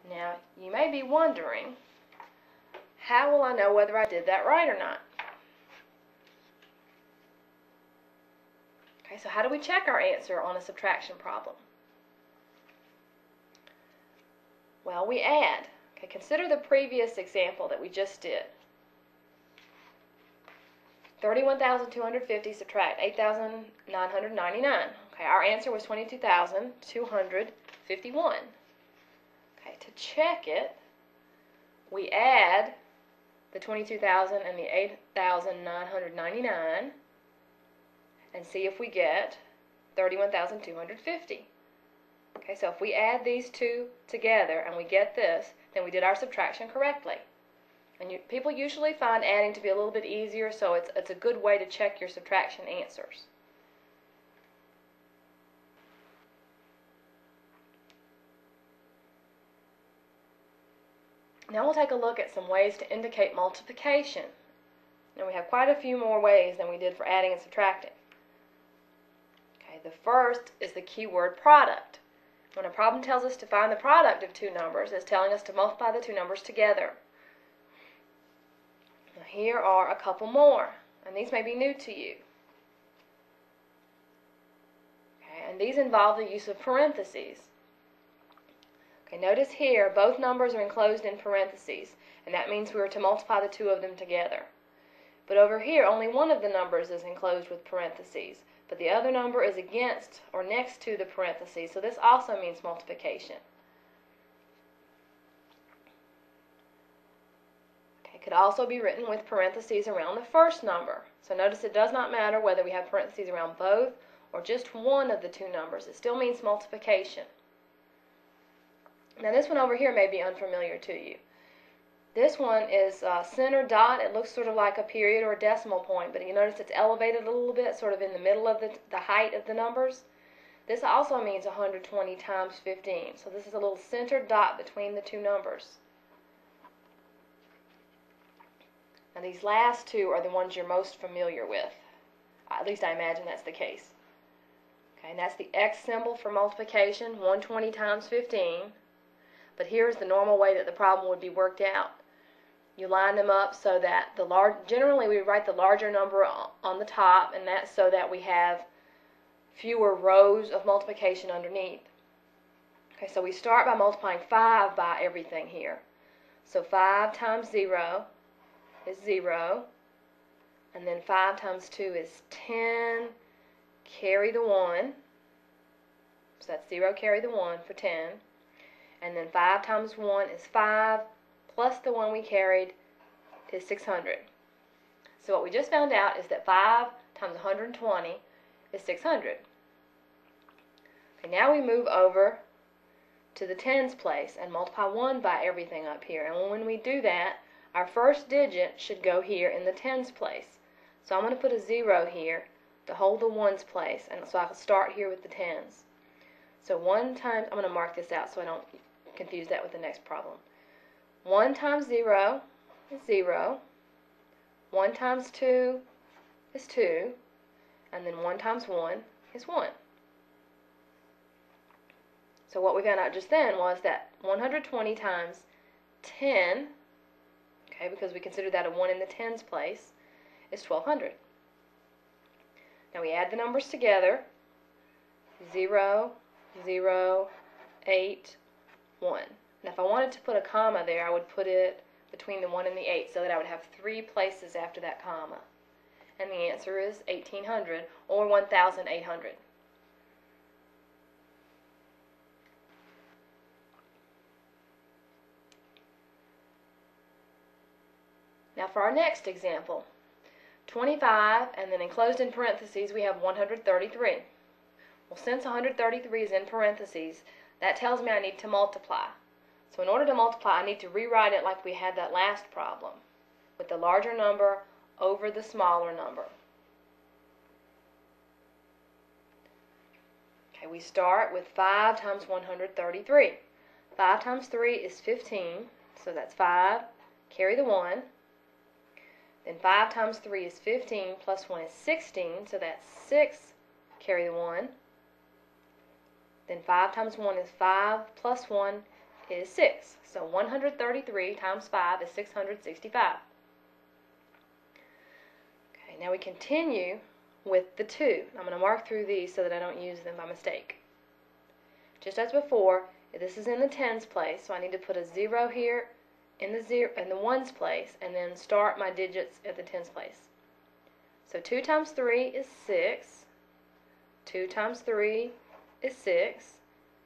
Now, you may be wondering, how will I know whether I did that right or not? Okay, so how do we check our answer on a subtraction problem? Well, we add. Okay, consider the previous example that we just did. 31,250 subtract 8,999. Okay, our answer was 22,251. Okay, to check it, we add the 22,000 and the 8,999 and see if we get 31,250. Okay, so if we add these two together and we get this, then we did our subtraction correctly. And people usually find adding to be a little bit easier, so it's a good way to check your subtraction answers. Now we'll take a look at some ways to indicate multiplication. Now we have quite a few more ways than we did for adding and subtracting. Okay, the first is the keyword product. When a problem tells us to find the product of two numbers, it's telling us to multiply the two numbers together. Now here are a couple more, and these may be new to you. Okay, and these involve the use of parentheses. Okay, notice here both numbers are enclosed in parentheses, and that means we are to multiply the two of them together. But over here, only one of the numbers is enclosed with parentheses, but the other number is against or next to the parentheses, so this also means multiplication. Okay, it could also be written with parentheses around the first number. So notice it does not matter whether we have parentheses around both or just one of the two numbers. It still means multiplication. Now this one over here may be unfamiliar to you. This one is center dot. It looks sort of like a period or a decimal point, but you notice it's elevated a little bit, sort of in the middle of the height of the numbers. This also means 120 times 15. So this is a little center dot between the two numbers. Now these last two are the ones you're most familiar with. At least I imagine that's the case. Okay, and that's the X symbol for multiplication, 120 times 15. But here's the normal way that the problem would be worked out. You line them up so that generally we write the larger number on the top, and that's so that we have fewer rows of multiplication underneath. Okay, so we start by multiplying 5 by everything here. So 5 times 0 is 0, and then 5 times 2 is 10, carry the 1, so that's 0, carry the 1 for 10, and then 5 times 1 is 5, plus the one we carried is 600. So what we just found out is that 5 times 120 is 600. Okay, now we move over to the tens place and multiply 1 by everything up here. And when we do that, our first digit should go here in the tens place. So I'm going to put a 0 here to hold the ones place, and so I'll start here with the tens. So 1 times, I'm going to mark this out so I don't confuse that with the next problem. 1 times 0 is 0, 1 times 2 is 2, and then 1 times 1 is 1. So what we found out just then was that 120 times 10, okay, because we consider that a 1 in the tens place, is 1200. Now we add the numbers together, 0, 0, 8, 1. And if I wanted to put a comma there, I would put it between the 1 and the 8 so that I would have 3 places after that comma. And the answer is 1800 or 1800. Now for our next example, 25, and then enclosed in parentheses we have 133. Well, since 133 is in parentheses, that tells me I need to multiply. So in order to multiply, I need to rewrite it like we had that last problem, with the larger number over the smaller number. Okay, we start with 5 times 133. 5 times 3 is 15, so that's 5, carry the 1. Then 5 times 3 is 15, plus 1 is 16, so that's 6, carry the 1. Then 5 times 1 is 5, plus 1 is 6. So 133 times 5 is 665. Okay, now we continue with the 2. I'm going to mark through these so that I don't use them by mistake. Just as before, this is in the tens place, so I need to put a 0 here in the ones place, and then start my digits at the tens place. So 2 times 3 is 6, 2 times 3 is 6,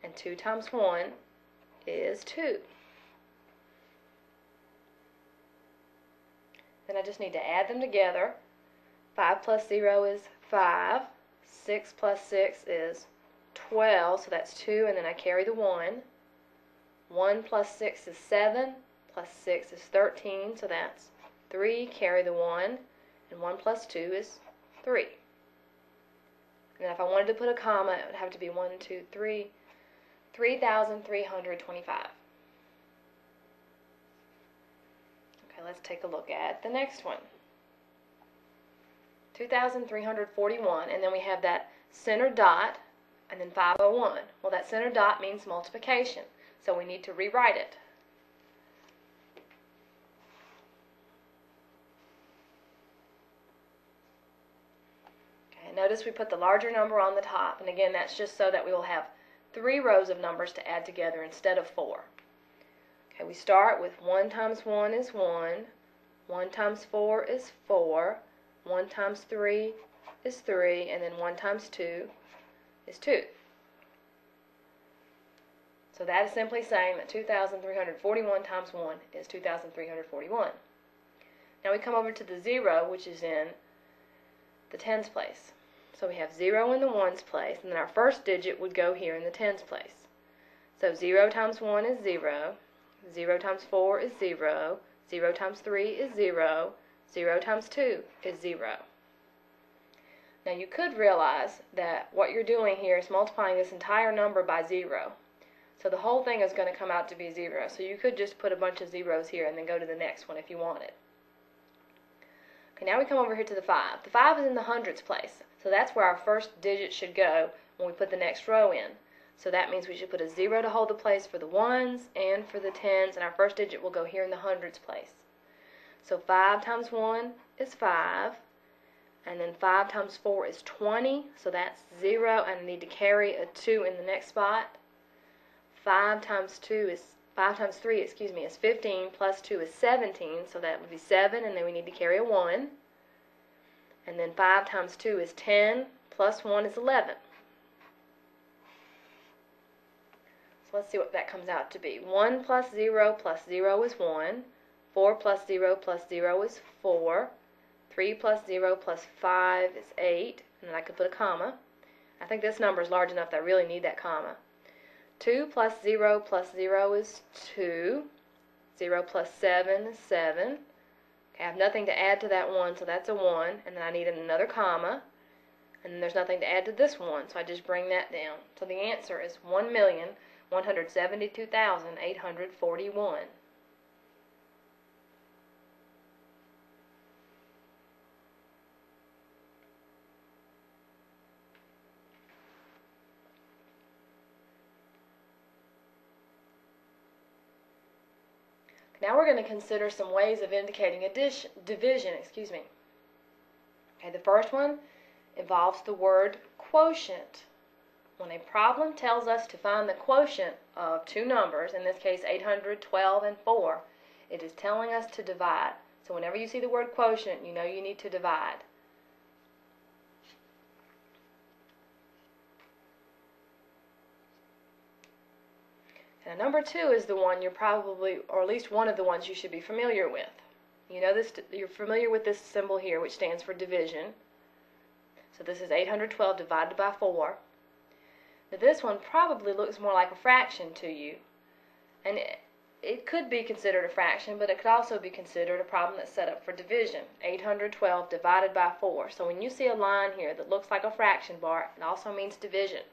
and 2 times 1 is 2. Then I just need to add them together. 5 plus 0 is 5, 6 plus 6 is 12, so that's 2, and then I carry the 1. 1 plus 6 is 7, plus 6 is 13, so that's 3, carry the 1, and 1 plus 2 is 3. And then if I wanted to put a comma, it would have to be 1, 2, 3, 3,325. Okay, let's take a look at the next one. 2,341, and then we have that center dot, and then 501. Well, that center dot means multiplication, so we need to rewrite it. Okay, notice we put the larger number on the top, and again, that's just so that we will have 3 rows of numbers to add together instead of 4. Okay, we start with 1 times 1 is 1, 1 times 4 is 4, 1 times 3 is 3, and then 1 times 2 is 2. So that is simply saying that 2,341 times 1 is 2,341. Now we come over to the 0, which is in the tens place. So we have 0 in the ones place, and then our first digit would go here in the tens place. So 0 times 1 is 0, 0 times 4 is 0, 0 times 3 is 0, 0 times 2 is 0. Now you could realize that what you're doing here is multiplying this entire number by 0. So the whole thing is going to come out to be 0. So you could just put a bunch of zeros here and then go to the next one if you wanted. Okay, now we come over here to the 5. The 5 is in the hundreds place. So that's where our first digit should go when we put the next row in. So that means we should put a 0 to hold the place for the ones and for the tens, and our first digit will go here in the hundreds place. So 5 times 1 is 5, and then 5 times 4 is 20, so that's 0, and I need to carry a 2 in the next spot. 5 times 3 is 15, plus 2 is 17, so that would be 7, and then we need to carry a 1. And then 5 times 2 is 10, plus 1 is 11. So let's see what that comes out to be. 1 plus 0 is 1. 4 plus 0 is 4. 3 plus 0 plus 5 is 8. And then I could put a comma. I think this number is large enough that I really need that comma. 2 plus 0 is 2. 0 plus 7 is 7. Okay, I have nothing to add to that 1, so that's a 1. And then I need another comma. And then there's nothing to add to this 1, so I just bring that down. So the answer is 1,172,841. Now we're going to consider some ways of indicating division. Okay, the first one involves the word quotient. When a problem tells us to find the quotient of two numbers, in this case 812 and 4, it is telling us to divide. So whenever you see the word quotient, you know you need to divide. Now number 2 is the one you're probably, or at least one of the ones you should be familiar with. You know this, you're familiar with this symbol here, which stands for division. So this is 812 divided by 4. Now this one probably looks more like a fraction to you. And it could be considered a fraction, but it could also be considered a problem that's set up for division. 812 divided by 4. So when you see a line here that looks like a fraction bar, it also means division.